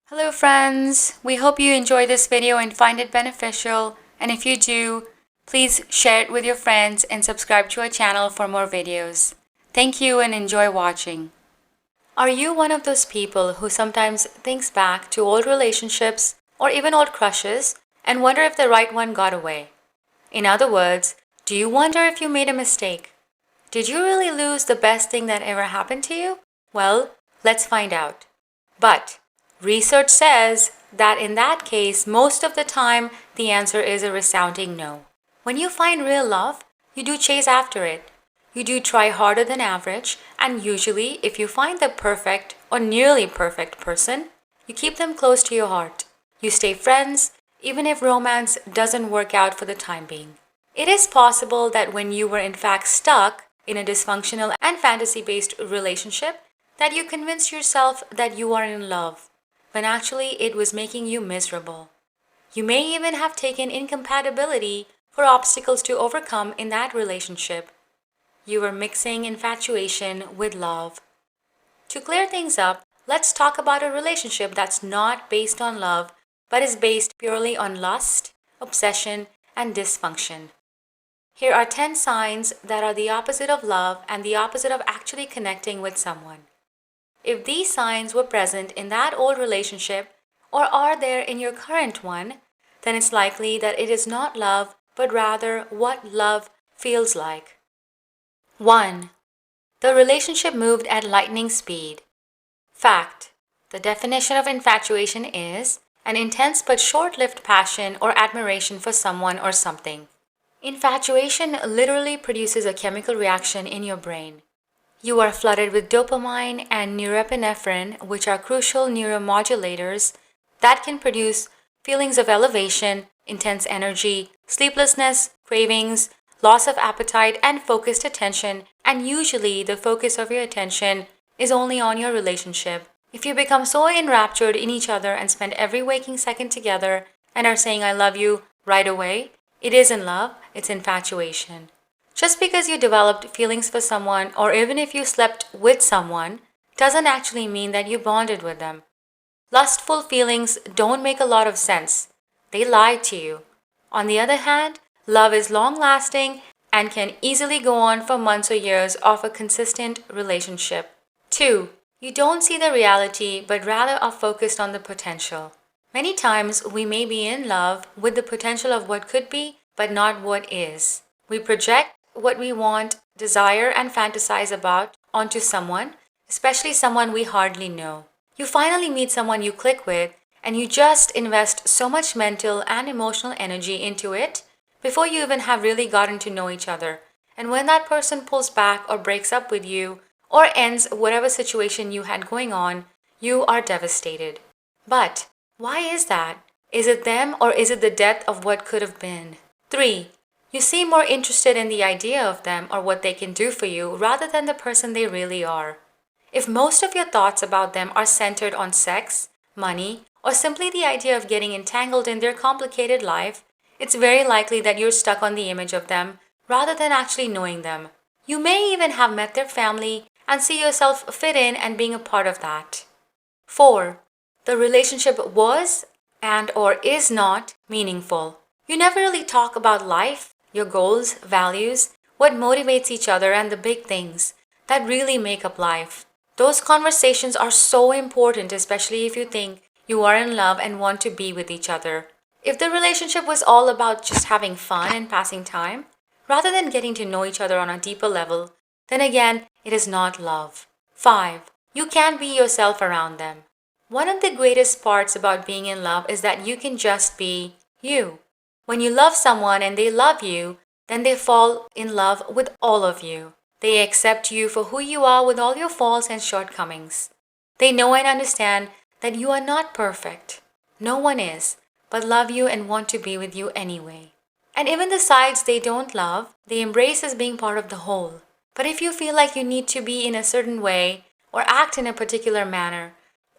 Hello friends! We hope you enjoy this video and find it beneficial. And if you do, please share it with your friends and subscribe to our channel for more videos. Thank you and enjoy watching. Are you one of those people who sometimes thinks back to old relationships or even old crushes and wonder if the right one got away? In other words, do you wonder if you made a mistake? Did you really lose the best thing that ever happened to you? Well, let's find out. But research says that in that case, most of the time, the answer is a resounding no. When you find real love, you do chase after it. You do try harder than average, and usually, if you find the perfect or nearly perfect person, you keep them close to your heart. You stay friends, even if romance doesn't work out for the time being. It is possible that when you were in fact stuck in a dysfunctional and fantasy-based relationship, that you convinced yourself that you are in love, when actually it was making you miserable. You may even have taken incompatibility for obstacles to overcome in that relationship. You were mixing infatuation with love. To clear things up, let's talk about a relationship that's not based on love, but is based purely on lust, obsession, and dysfunction. Here are 10 signs that are the opposite of love and the opposite of actually connecting with someone. If these signs were present in that old relationship or are there in your current one, then it's likely that it is not love, but rather what love feels like. 1. The relationship moved at lightning speed. Fact. The definition of infatuation is an intense but short-lived passion or admiration for someone or something. Infatuation literally produces a chemical reaction in your brain. You are flooded with dopamine and norepinephrine, which are crucial neuromodulators that can produce feelings of elevation, intense energy, sleeplessness, cravings, loss of appetite, and focused attention, and usually the focus of your attention is only on your relationship. If you become so enraptured in each other and spend every waking second together and are saying I love you right away, it isn't love, it's infatuation. Just because you developed feelings for someone or even if you slept with someone doesn't actually mean that you bonded with them. Lustful feelings don't make a lot of sense. They lie to you. On the other hand, love is long-lasting and can easily go on for months or years of a consistent relationship. 2. You don't see the reality but rather are focused on the potential. Many times we may be in love with the potential of what could be but not what is. We project what we want, desire, and fantasize about onto someone, especially someone we hardly know. You finally meet someone you click with, and you just invest so much mental and emotional energy into it before you even have really gotten to know each other. And when that person pulls back or breaks up with you, or ends whatever situation you had going on, you are devastated. But why is that? Is it them or is it the death of what could have been? 3. You seem more interested in the idea of them or what they can do for you rather than the person they really are. If most of your thoughts about them are centered on sex, money, or simply the idea of getting entangled in their complicated life, it's very likely that you're stuck on the image of them rather than actually knowing them. You may even have met their family and see yourself fit in and being a part of that. 4. The relationship was and or is not meaningful. You never really talk about life, your goals, values, what motivates each other, and the big things that really make up life. Those conversations are so important, especially if you think you are in love and want to be with each other. If the relationship was all about just having fun and passing time, rather than getting to know each other on a deeper level, then again, it is not love. 5. You can't be yourself around them. One of the greatest parts about being in love is that you can just be you. When you love someone and they love you, then they fall in love with all of you. They accept you for who you are with all your faults and shortcomings. They know and understand that you are not perfect. No one is, but love you and want to be with you anyway. And even the sides they don't love, they embrace as being part of the whole. But if you feel like you need to be in a certain way or act in a particular manner,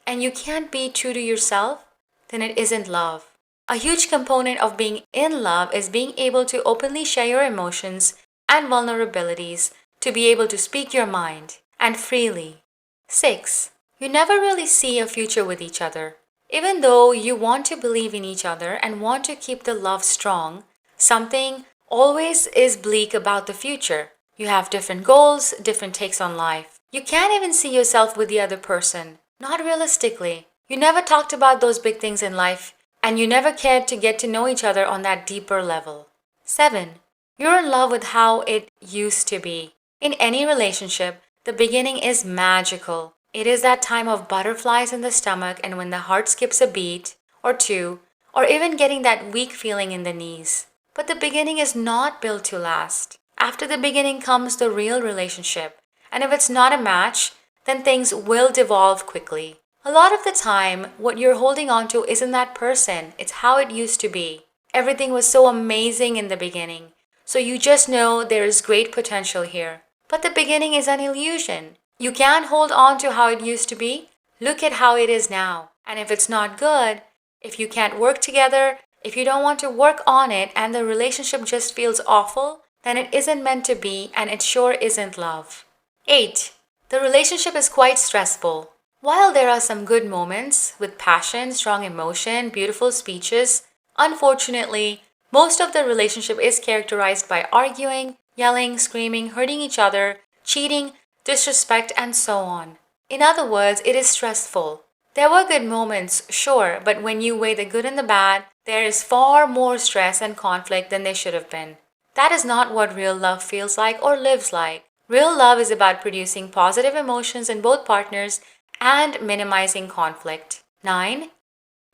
and you can't be true to yourself, then it isn't love. A huge component of being in love is being able to openly share your emotions and vulnerabilities, to be able to speak your mind and freely. 6. You never really see a future with each other. Even though you want to believe in each other and want to keep the love strong, something always is bleak about the future. You have different goals, different takes on life. You can't even see yourself with the other person. Not realistically. You never talked about those big things in life, and you never cared to get to know each other on that deeper level. 7. You're in love with how it used to be. In any relationship, the beginning is magical. It is that time of butterflies in the stomach and when the heart skips a beat or two, or even getting that weak feeling in the knees. But the beginning is not built to last. After the beginning comes the real relationship. And if it's not a match, then things will devolve quickly. A lot of the time, what you're holding on to isn't that person, it's how it used to be. Everything was so amazing in the beginning, so you just know there is great potential here. But the beginning is an illusion. You can't hold on to how it used to be. Look at how it is now. And if it's not good, if you can't work together, if you don't want to work on it and the relationship just feels awful, then it isn't meant to be and it sure isn't love. 8. The relationship is quite stressful. While there are some good moments with passion, strong emotion, beautiful speeches, unfortunately, most of the relationship is characterized by arguing, yelling, screaming, hurting each other, cheating, disrespect, and so on. In other words, it is stressful. There were good moments, sure, but when you weigh the good and the bad, there is far more stress and conflict than there should have been. That is not what real love feels like or lives like. Real love is about producing positive emotions in both partners and minimizing conflict. 9.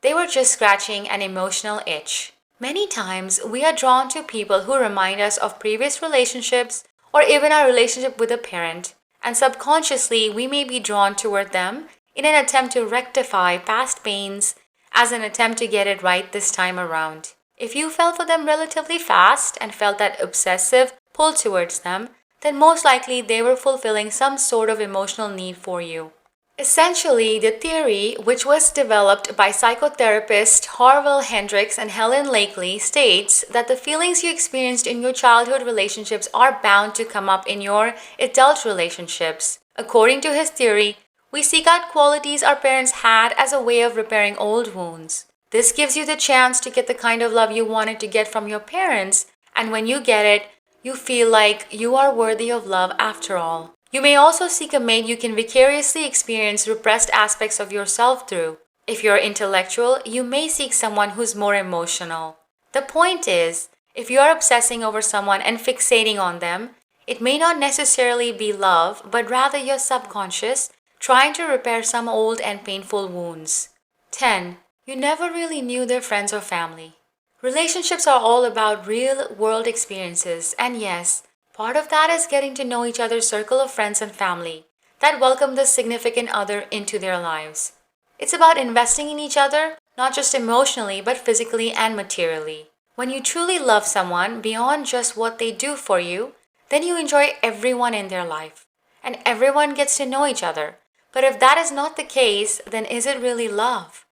They were just scratching an emotional itch. Many times, we are drawn to people who remind us of previous relationships or even our relationship with a parent, and subconsciously, we may be drawn toward them in an attempt to rectify past pains as an attempt to get it right this time around. If you fell for them relatively fast and felt that obsessive pull towards them, then most likely they were fulfilling some sort of emotional need for you. Essentially, the theory, which was developed by psychotherapists Harville Hendricks and Helen Lakely, states that the feelings you experienced in your childhood relationships are bound to come up in your adult relationships. According to his theory, we seek out qualities our parents had as a way of repairing old wounds. This gives you the chance to get the kind of love you wanted to get from your parents, and when you get it, you feel like you are worthy of love after all. You may also seek a mate you can vicariously experience repressed aspects of yourself through. If you're intellectual, you may seek someone who's more emotional. The point is, if you're obsessing over someone and fixating on them, it may not necessarily be love, but rather your subconscious trying to repair some old and painful wounds. 10. You never really knew their friends or family. Relationships are all about real-world experiences, and yes, part of that is getting to know each other's circle of friends and family that welcome the significant other into their lives. It's about investing in each other, not just emotionally, but physically and materially. When you truly love someone beyond just what they do for you, then you enjoy everyone in their life, and everyone gets to know each other. But if that is not the case, then is it really love?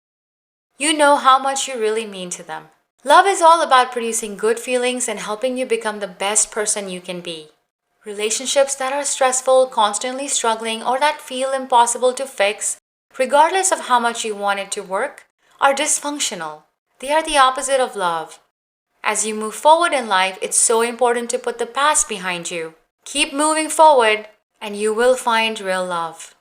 You know how much you really mean to them. Love is all about producing good feelings and helping you become the best person you can be. Relationships that are stressful, constantly struggling, or that feel impossible to fix, regardless of how much you want it to work, are dysfunctional. They are the opposite of love. As you move forward in life, it's so important to put the past behind you. Keep moving forward, and you will find real love.